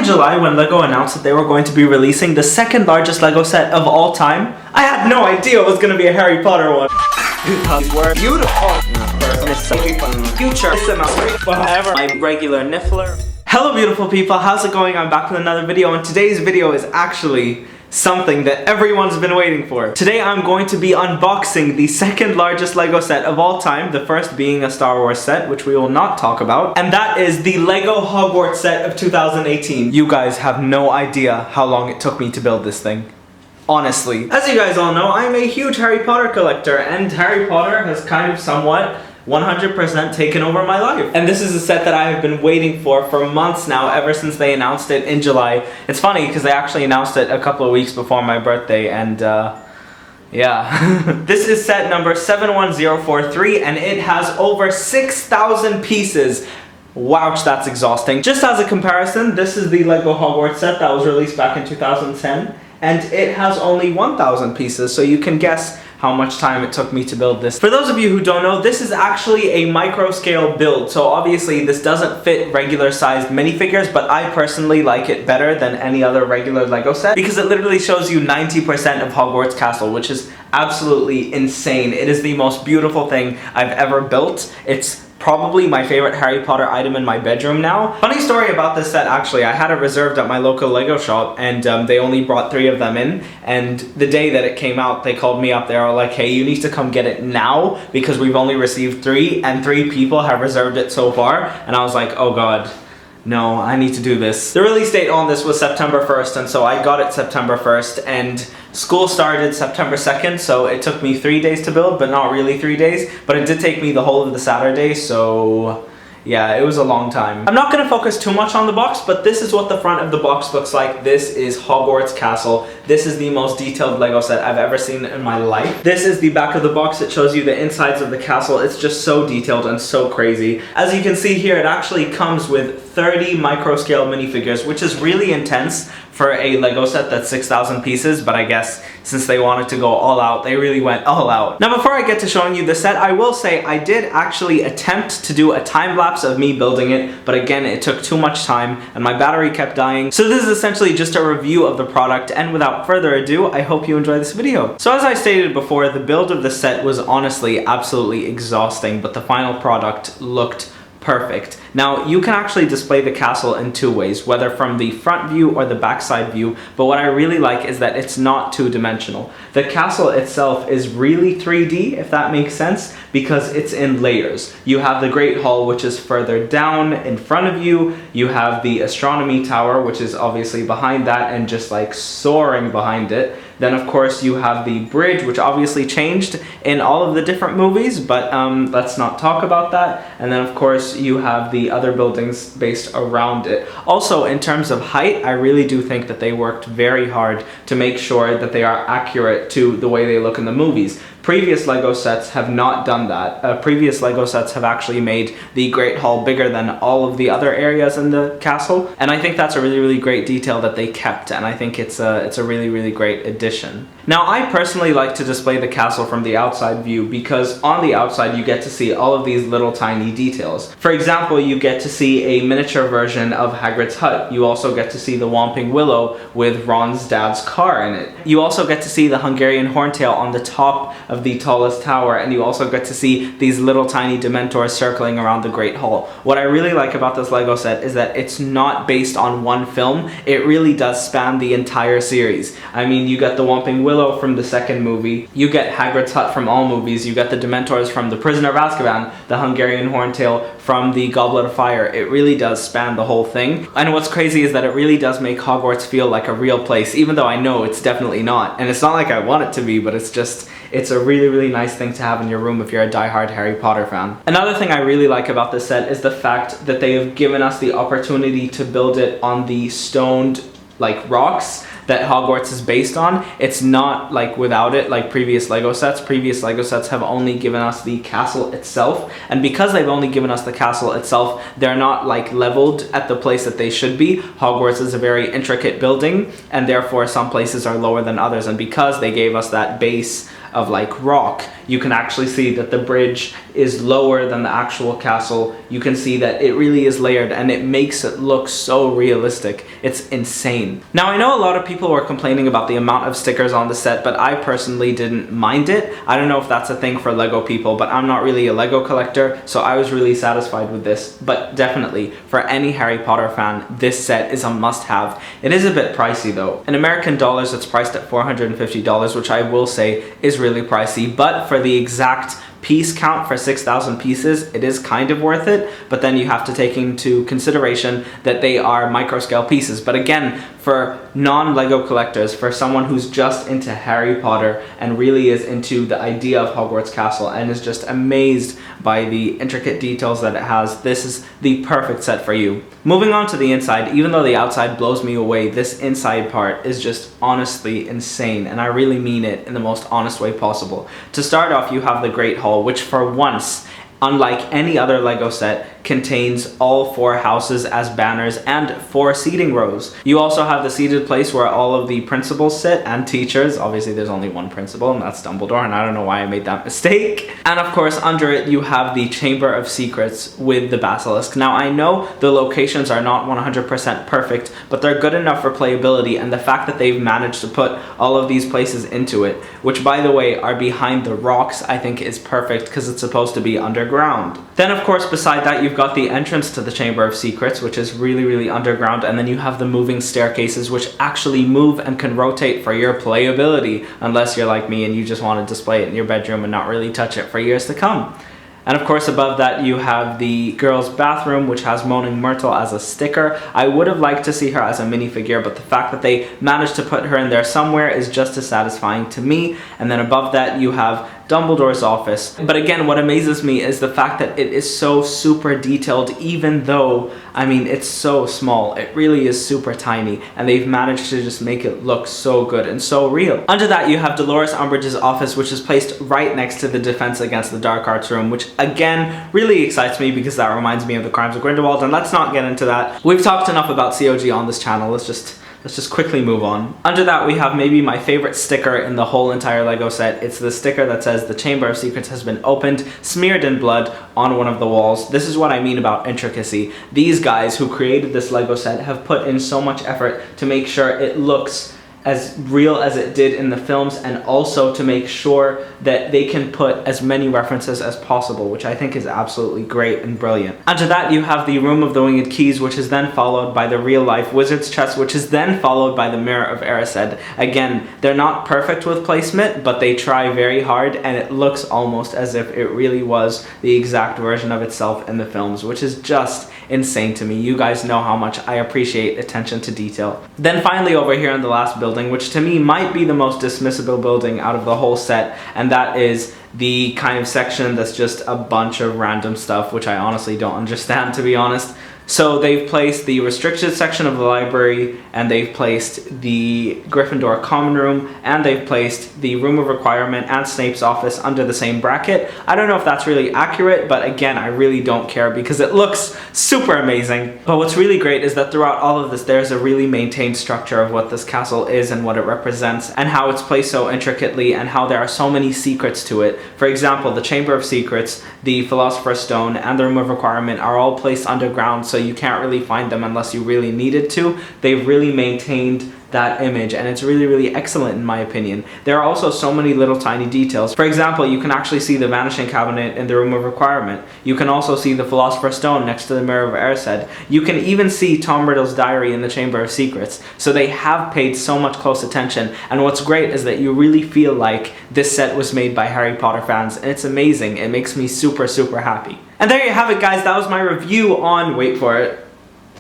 July, when LEGO announced that they were going to be releasing the second largest LEGO set of all time, I had no idea it was going to be a Harry Potter one. Because we're beautiful. Future. Whatever. My regular niffler. Hello beautiful people, how's it going? I'm back with another video, and today's video is actually something that everyone's been waiting for. Today I'm going to be unboxing the second largest LEGO set of all time, the first being a Star Wars set, which we will not talk about, and that is the LEGO Hogwarts set of 2018. You guys have no idea how long it took me to build this thing. Honestly. As you guys all know, I'm a huge Harry Potter collector, and Harry Potter has kind of somewhat 100% taken over my life. And this is a set that I have been waiting for months now, ever since they announced it in July. It's funny because they actually announced it a couple of weeks before my birthday, and yeah. This is set number 71043, and it has over 6,000 pieces. Wouch, that's exhausting. Just as a comparison, this is the LEGO Hogwarts set that was released back in 2010, and it has only 1,000 pieces, so you can guess how much time it took me to build this. For those of you who don't know, this is actually a micro scale build, so obviously this doesn't fit regular sized minifigures, but I personally like it better than any other regular LEGO set because it literally shows you 90% of Hogwarts Castle, which is absolutely insane. It is the most beautiful thing I've ever built. It's probably my favorite Harry Potter item in my bedroom now. Funny story about this set, actually, I had it reserved at my local LEGO shop, and they only brought 3 of them in, and the day that it came out, they called me up. They were like, hey, you need to come get it now because we've only received 3 and 3 people have reserved it so far. And I was like, oh god, no, I need to do this. The release date on this was September 1st, and so I got it September 1st, and school started September 2nd, so it took me 3 days to build, but not really 3 days, but it did take me the whole of the Saturday, so yeah, it was a long time. I'm not going to focus too much on the box, but this is what the front of the box looks like. This is Hogwarts Castle. This is the most detailed LEGO set I've ever seen in my life. This is the back of the box. It shows you the insides of the castle. It's just so detailed and so crazy. As you can see here, it actually comes with 30 micro scale minifigures, which is really intense for a LEGO set that's 6,000 pieces, but I guess since they wanted to go all out, they really went all out. Now before I get to showing you the set, I will say I did actually attempt to do a time lapse of me building it, but again, it took too much time and my battery kept dying. So this is essentially just a review of the product, and without further ado, I hope you enjoy this video. So as I stated before, the build of the set was honestly absolutely exhausting, but the final product looked perfect. Now, you can actually display the castle in 2 ways, whether from the front view or the backside view, but what I really like is that it's not two-dimensional. The castle itself is really 3D, if that makes sense, because it's in layers. You have the Great Hall, which is further down in front of you. You have the Astronomy Tower, which is obviously behind that and just like soaring behind it. Then of course you have the bridge, which obviously changed in all of the different movies, but let's not talk about that. And then of course you have the other buildings based around it. Also, in terms of height, I really do think that they worked very hard to make sure that they are accurate to the way they look in the movies. Previous LEGO sets have not done that. Previous LEGO sets have actually made the Great Hall bigger than all of the other areas in the castle, and I think that's a really, really great detail that they kept, and I think it's a really, really great addition. Now, I personally like to display the castle from the outside view because on the outside you get to see all of these little tiny details. For example, you get to see a miniature version of Hagrid's hut. You also get to see the Whomping Willow with Ron's dad's car in it. You also get to see the Hungarian Horntail on the top of the tallest tower, and you also get to see these little tiny Dementors circling around the Great Hall. What I really like about this LEGO set is that it's not based on one film. It really does span the entire series. I mean, you get the Whomping Willow from the second movie, you get Hagrid's hut from all movies, you get the Dementors from The Prisoner of Azkaban, the Hungarian Horntail from the Goblet of Fire. It really does span the whole thing. And what's crazy is that it really does make Hogwarts feel like a real place, even though I know it's definitely not. And it's not like I want it to be, but it's a really, really nice thing to have in your room if you're a diehard Harry Potter fan. Another thing I really like about this set is the fact that they have given us the opportunity to build it on the stoned like rocks that Hogwarts is based on. It's not like without it like previous LEGO sets. Previous LEGO sets have only given us the castle itself, and because they've only given us the castle itself, they're not like leveled at the place that they should be. Hogwarts is a very intricate building, and therefore some places are lower than others, and because they gave us that base of like rock. You can actually see that the bridge is lower than the actual castle. You can see that it really is layered, and it makes it look so realistic. It's insane. Now, I know a lot of people were complaining about the amount of stickers on the set, but I personally didn't mind it. I don't know if that's a thing for Lego people, but I'm not really a Lego collector, so I was really satisfied with this. But definitely, for any Harry Potter fan, this set is a must-have. It is a bit pricey though. In American dollars, it's priced at $450, which I will say is really pricey, but for the exact piece count for 6,000 pieces, it is kind of worth it, but then you have to take into consideration that they are micro scale pieces. But again, for non-Lego collectors, for someone who's just into Harry Potter and really is into the idea of Hogwarts Castle and is just amazed by the intricate details that it has, this is the perfect set for you. Moving on to the inside, even though the outside blows me away, this inside part is just honestly insane, and I really mean it in the most honest way possible. To start off, you have the Great Hall, which for once, unlike any other Lego set, contains all 4 houses as banners and 4 seating rows. You also have the seated place where all of the principals sit and teachers. Obviously there's only one principal, and that's Dumbledore, and I don't know why I made that mistake. And of course under it you have the Chamber of Secrets with the basilisk. Now I know the locations are not 100% perfect, but they're good enough for playability, and the fact that they've managed to put all of these places into it, which by the way are behind the rocks, I think is perfect because it's supposed to be underground. Then of course beside that you've got the entrance to the Chamber of Secrets, which is really underground, and then you have the moving staircases which actually move and can rotate for your playability, unless you're like me and you just want to display it in your bedroom and not really touch it for years to come. And of course above that you have the girls' bathroom, which has Moaning Myrtle as a sticker. I would have liked to see her as a minifigure, but the fact that they managed to put her in there somewhere is just as satisfying to me. And then above that you have Dumbledore's office. But again, what amazes me is the fact that it is so super detailed, even though, I mean, it's so small. It really is super tiny, and they've managed to just make it look so good and so real. Under that, you have Dolores Umbridge's office, which is placed right next to the Defense Against the Dark Arts room, which again, really excites me because that reminds me of the Crimes of Grindelwald, and let's not get into that. We've talked enough about COG on this channel. Let's just quickly move on. Under that, we have maybe my favorite sticker in the whole entire Lego set. It's the sticker that says the Chamber of Secrets has been opened, smeared in blood on one of the walls. This is what I mean about intricacy. These guys who created this Lego set have put in so much effort to make sure it looks as real as it did in the films, and also to make sure that they can put as many references as possible, which I think is absolutely great and brilliant. After that, you have the Room of the Winged Keys, which is then followed by the real life Wizard's Chest, which is then followed by the Mirror of Erised. Again, they're not perfect with placement, but they try very hard, and it looks almost as if it really was the exact version of itself in the films, which is just insane to me. You guys know how much I appreciate attention to detail. Then finally over here in the last building, which to me might be the most dismissible building out of the whole set, and that is the kind of section that's just a bunch of random stuff, which I honestly don't understand, to be honest. So they've placed the restricted section of the library, and they've placed the Gryffindor common room, and they've placed the Room of Requirement and Snape's office under the same bracket. I don't know if that's really accurate, but again, I really don't care because it looks super amazing. But what's really great is that throughout all of this, there's a really maintained structure of what this castle is and what it represents, and how it's placed so intricately, and how there are so many secrets to it. For example, the Chamber of Secrets, the Philosopher's Stone, and the Room of Requirement are all placed underground, so you can't really find them unless you really needed to. They've really maintained that image, and it's really excellent in my opinion. There are also so many little tiny details. For example, you can actually see the Vanishing Cabinet in the Room of Requirement. You can also see the Philosopher's Stone next to the Mirror of Erised. You can even see Tom Riddle's diary in the Chamber of Secrets. So they have paid so much close attention, and what's great is that you really feel like this set was made by Harry Potter fans, and it's amazing. It makes me super happy. And there you have it, guys. That was my review on, wait for it.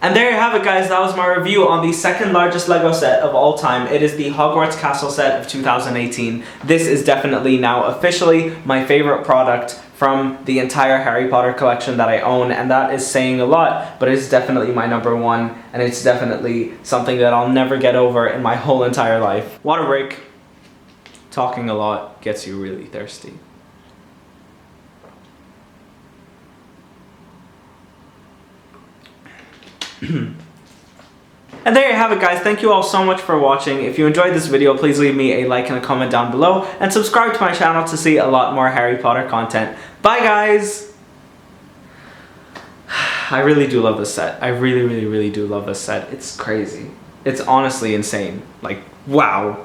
And there you have it, guys. That was my review on the second largest Lego set of all time. It is the Hogwarts Castle set of 2018. This is definitely now officially my favorite product from the entire Harry Potter collection that I own, and that is saying a lot, but it's definitely my #1, and it's definitely something that I'll never get over in my whole entire life. Water break. Talking a lot gets you really thirsty. And there you have it, guys. Thank you all so much for watching. If you enjoyed this video, please leave me a like and a comment down below, and subscribe to my channel to see a lot more Harry Potter content. Bye, guys! I really do love this set. I really do love this set. It's crazy. It's honestly insane. Like, wow.